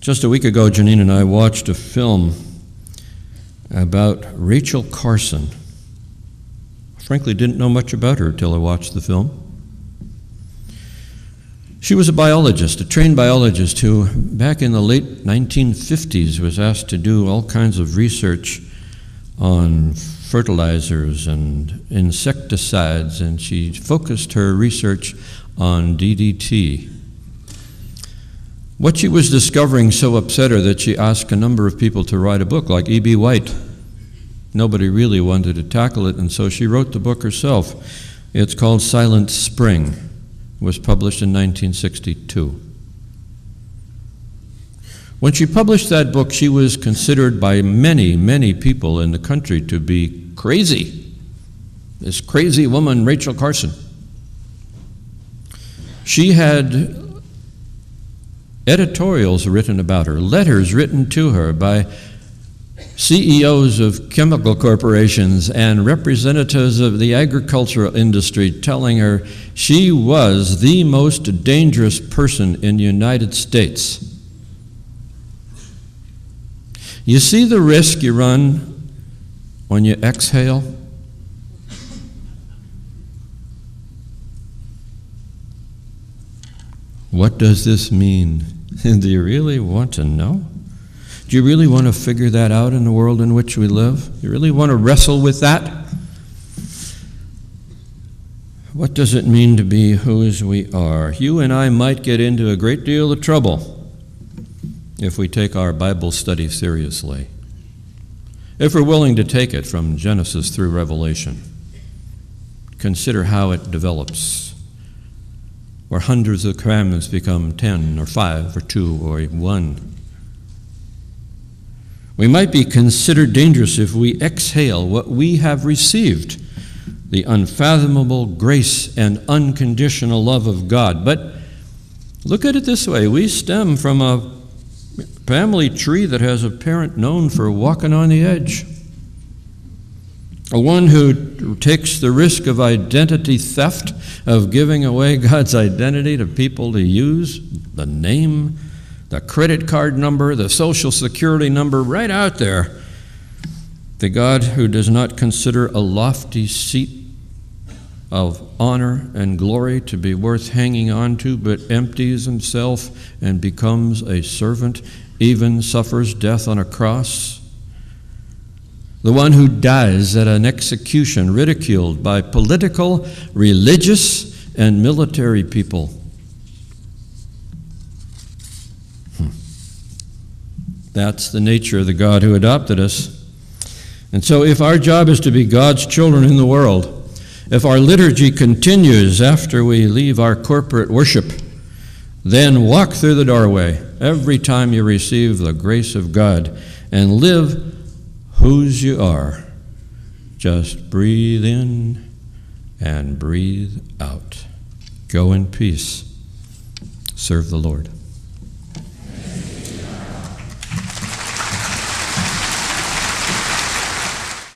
Just a week ago, Janine and I watched a film about Rachel Carson. Frankly, didn't know much about her till I watched the film. She was a biologist, a trained biologist who, back in the late 1950s, was asked to do all kinds of research on fertilizers and insecticides, and she focused her research on DDT. What she was discovering so upset her that she asked a number of people to write a book, like E.B. White. Nobody really wanted to tackle it, and so she wrote the book herself. It's called Silent Spring. It was published in 1962. When she published that book, she was considered by many, many people in the country to be crazy. This crazy woman, Rachel Carson. She had editorials written about her, letters written to her by CEOs of chemical corporations and representatives of the agricultural industry telling her she was the most dangerous person in the United States. You see the risk you run when you exhale? What does this mean? Do you really want to know? Do you really want to figure that out in the world in which we live? Do you really want to wrestle with that? What does it mean to be whose we are? You and I might get into a great deal of trouble if we take our Bible study seriously, if we're willing to take it from Genesis through Revelation. Consider how it develops, where hundreds of commandments become 10 or 5 or 2 or 1. We might be considered dangerous if we exhale what we have received, the unfathomable grace and unconditional love of God. But look at it this way. We stem from a family tree that has a parent known for walking on the edge, a one who takes the risk of identity theft, of giving away God's identity to people to use, the name, the credit card number, the social security number, right out there. The God who does not consider a lofty seat of honor and glory to be worth hanging on to, but empties himself and becomes a servant, even suffers death on a cross. The one who dies at an execution, ridiculed by political, religious, and military people. That's the nature of the God who adopted us. And so if our job is to be God's children in the world, if our liturgy continues after we leave our corporate worship, then walk through the doorway every time you receive the grace of God and live whose you are. Just breathe in and breathe out. Go in peace. Serve the Lord.